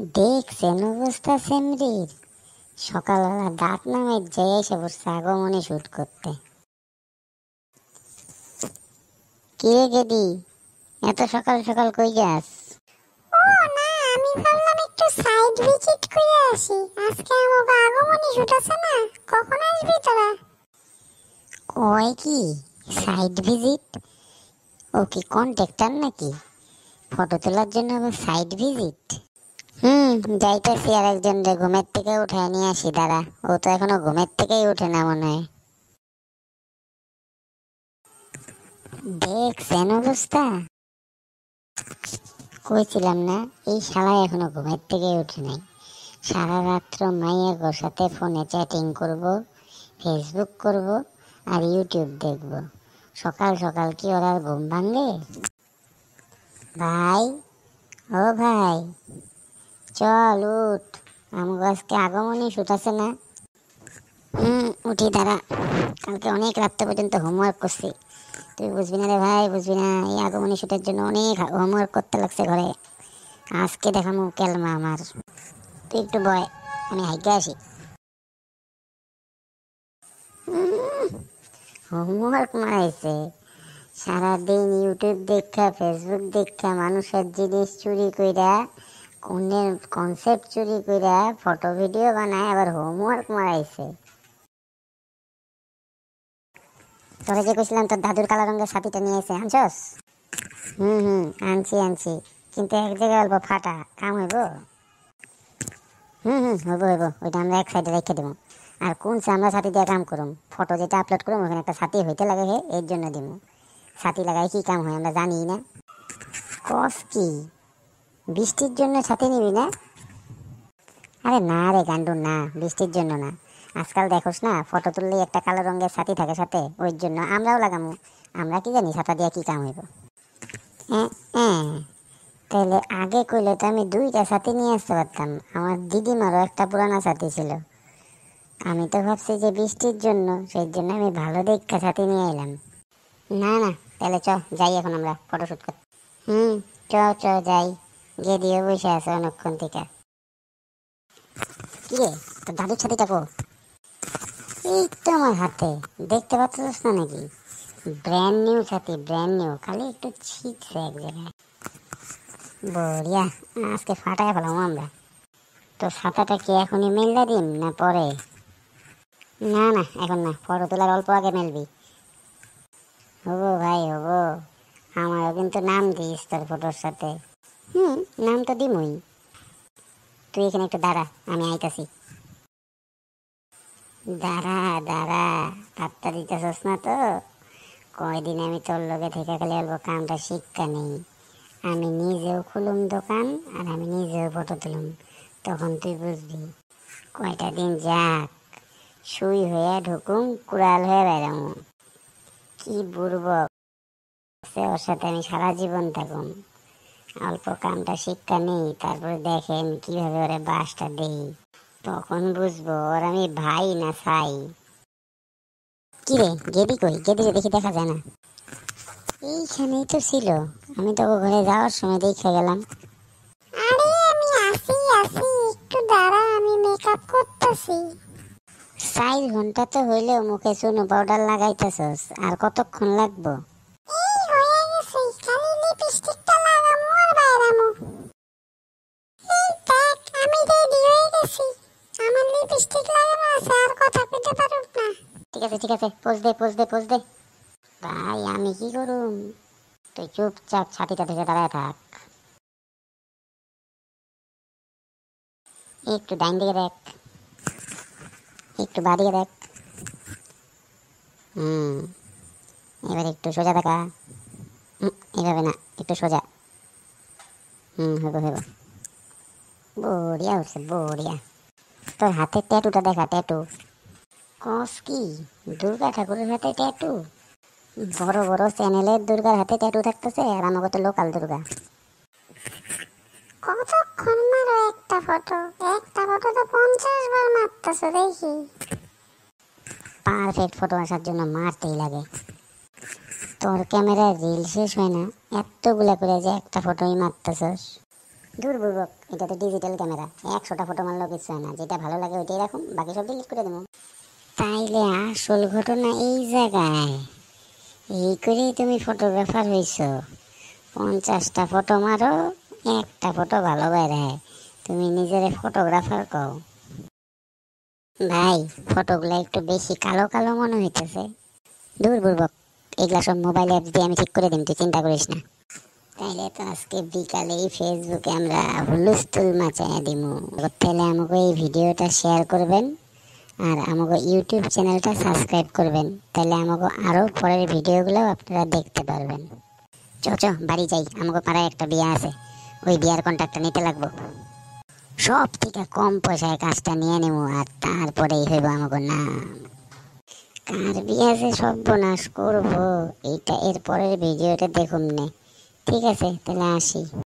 দেখছেন অবস্থা সেমরির? সকালবেলা দাঁত নামে যেয়ে এসে পড়ছে আগমনী শুট করতে। কিরে গেদি, এত সকাল সকাল কই যাস? ও না, আমি ভাবলাম একটু সাইড ভিজিট করে আসি। আজকে আমাকে আগমনী শুট আছে না, কখন আসবি তোরা? কয় কি সাইড ভিজিট? ও কি কন্ট্রাক্টর নাকি? ফটো তোলার জন্য আবার সাইড ভিজিট? যাইতেছি আর একজন রে ঘুমের থেকে উঠায় নিয়ে আসি, দাঁড়া। ও তো এখনো ঘুমের থেকেই উঠে না মনে হয়। দেখছেন অবস্থা? কইছিলাম না এই শালা এখনো ঘুমের থেকে উঠে নাই। সারা রাত্র মাইয়া গোর সাথে ফোনে চ্যাটিং করব, ফেসবুক করব আর ইউটিউব দেখব। সকাল সকাল কি ওর আর ঘুম ভাঙে? ভাই, ও ভাই, চল উঠ, আমাকে আজকে আগমনী শুট আছে না? উঠি, দাঁড়া। কালকে অনেক রাত্রে পর্যন্ত হোমওয়ার্ক করছি, তুই বুঝবি না রে ভাই, বুঝবি না। এই আগমনী শুটের জন্য অনেক হোমওয়ার্ক করতে লাগছে ঘরে। আজকে দেখামু কেলমা আমার। তুই একটু বয়, আমি হাইকে আসি। হোমওয়ার্ক মারাইছে? সারাদিন ইউটিউব দেখা, ফেসবুক দেখা, মানুষের জিনিস চুরি কইরা, কোনের কনসেপ্ট চুরি কইরা ফটো ভিডিও বানায়, আবার হোমওয়ার্ক মারাইছে। তোরা যে কইছিলাম তোর দাদুর কালো রঙের ছাতিটা নিয়ে এসে আনছস? আনছি, কিন্তু এক জায়গায় অল্প ফাটা, কাম হইব? হইব, ওইটা আমরা এক সাইডে রেখে দেবো। আর কোন আমরা ছাতি দিয়ে কাম করুম? ফটো যেটা আপলোড করুম ওখানে একটা ছাতি হইতে লাগে, হে এর জন্য দিব। ছাতি লাগাই কি কাম হয় আমরা জানি না। কস কি, বৃষ্টির জন্য ছাতি নিবি না? আরে না রে গান্ডু, না, বৃষ্টির জন্য না। আজকাল দেখোস না, ফটো তুললেই একটা কালো রঙের ছাতি থাকে সাথে, ওই জন্য আমরাও লাগামু। আমরা কি জানি ছাতা দিয়ে কি কাম হইব। তাহলে আগে কইলে তো আমি দুইটা ছাতি নিয়ে আসতে পারতাম। আমার দিদিমারও একটা পুরানা ছাতি ছিল। আমি তো ভাবছি যে বৃষ্টির জন্য, সেই জন্য আমি ভালো দেখা ছাতি নিয়ে এলাম। না না, তাহলে চ যাই এখন আমরা ফটোশুট করতে। চ চ যাই। গিয়ে দিয়ে বসে আছে অনেকক্ষণ থেকে। কিরে, তোর দাদুর ছাতিটা কো? এই তো আমার হাতে, দেখতে পাচ্ছিস না নাকি? ব্র্যান্ড নিউ ছাতি, ব্র্যান্ড নিউ, খালি একটু ছিটছে এক জায়গায়। বড়িয়া, আজকে ফাটায় ফেলাম আমরা। তো ছাতাটা কি এখনই মেললা দিম না পরে? না না, এখন না, ফটো তোলার অল্প আগে মেলবি। হবো ভাই হবো, আমারও কিন্তু নাম দিস তোর ফটোর সাথে। নাম তো দিমই। তুই এখানে একটু দাঁড়া, আমি আইতাছি। দাঁড়া দাঁড়া, পাত্তা দিতেছস না তো? কয়দিন আমি তোর লগে থেকে খালি অল্প কামটা শিক্ষা নেই। আমি নিজেও খুলুম দোকান, আর আমি নিজেও ফটো তুলুম, তখন তুই বুঝবি। কয়টা দিন যাক, শুই হয়ে ঢুকুম, কুড়াল হয়ে বেড়াম। কি বুড়বক সে, ওর সাথে আমি সারা জীবন থাকুম। অল্প কামটা শিক্ষা নেই, তারপরে দেখেন কিভাবে ওরে বাসটা দেই, তখন বুঝবো ওর আমি ভাই না ছাই। কিরে গেদি কই? গেদি দেখি দেখা যায় না। এইখানেই তো ছিল, আমি তো ঘরে যাওয়ার সময় দেখে গেলাম। আরে আমি আসি, একটু দাঁড়া, আমি মেকআপ করতেছি। 4 ঘন্টা তো হইলেও মুখে চুনো পাউডার লাগাইতেছস, আর কতক্ষণ লাগবো? এই হয়ে গেছে, খালি লিপস্টিকটা লাগামু আর বাইরামু। এই দেখ, আমি রেডি হয়ে গেছি। আমার লিপস্টিক লাগানো আছে, আর কথা কইতে পারুক না। ঠিক আছে, পোজ দে। ভাই আমি কি করুম? তুই চুপচাপ ছাতিটা ধরে দাঁড়ায় থাক। একটু ডাইন দিকে দেখ, একটু বাদিকে দেখ। হুম এবার একটু সোজা দেখা। এইভাবে না, একটু সোজা। হইব। বড়িয়া হচ্ছে, বড়িয়া। তোর হাতের ট্যাটুটা দেখা, ট্যাটু। কস কি, দুর্গা ঠাকুরের হাতে ট্যাটু? বড় বড় চ্যানেলের দুর্গার হাতে ট্যাটু থাকতেছে, আর আমাকে তো লোকাল দুর্গা। কতক্ষণ মারো একটা ফটো? একটা ফটো তো 50 বার মারতেছো দেখি। পারফেক্ট ফটো আসার জন্য মারতেই লাগে। তোর ক্যামেরার রিল শেষ হয় না, এতগুলা করে যে একটা ফটোই মারতেছস। দূর বুর্বক, এটা তো ডিজিটাল ক্যামেরা, 100টা ফটো মারলেও কিছু হয় না। যেটা ভালো লাগে ওইটাই রাখুন, বাকি সব ডিলিট করে দেবো। তাইলে আসল ঘটনা এই জায়গায়, এই করেই তুমি ফটোগ্রাফার হইছো। 50টা ফটো মারো, একটা ফটো ভালো বাইরে, তুমি নিজের ফটোগ্রাফার কও। ভাই, ফটোগুলো একটু বেশি কালো কালো মনে হইতেছে। দূর বুর্বক, এগুলা সব মোবাইল অ্যাপস দিয়ে আমি ঠিক করে দিন, তুই চিন্তা করিস না। তাইলে তো আজকে বিকালেই ফেসবুকে আমরা হুলস্থুল মাচাইয়া দিমু। তাহলে আমাকে এই ভিডিওটা শেয়ার করবেন আর আমাকে ইউটিউব চ্যানেলটা সাবস্ক্রাইব করবেন, তাহলে আমাকে আরও পরের ভিডিওগুলো আপনারা দেখতে পারবেন। চ চ বাড়ি যাই, আমাকে পাড়ায় একটা বিয়ে আছে, ওই বিয়ার কন্ট্রাক্টটা নিতে লাগবো। সব থেকে কম পয়সায় কাজটা নিয়ে নেব, আর তারপরেই হইব আমাকে নাম। কার বিয়ে যে সর্বনাশ করবো, এইটা এর পরের ভিডিওটা দেখুন নে। ঠিক আছে, তাহলে আসি।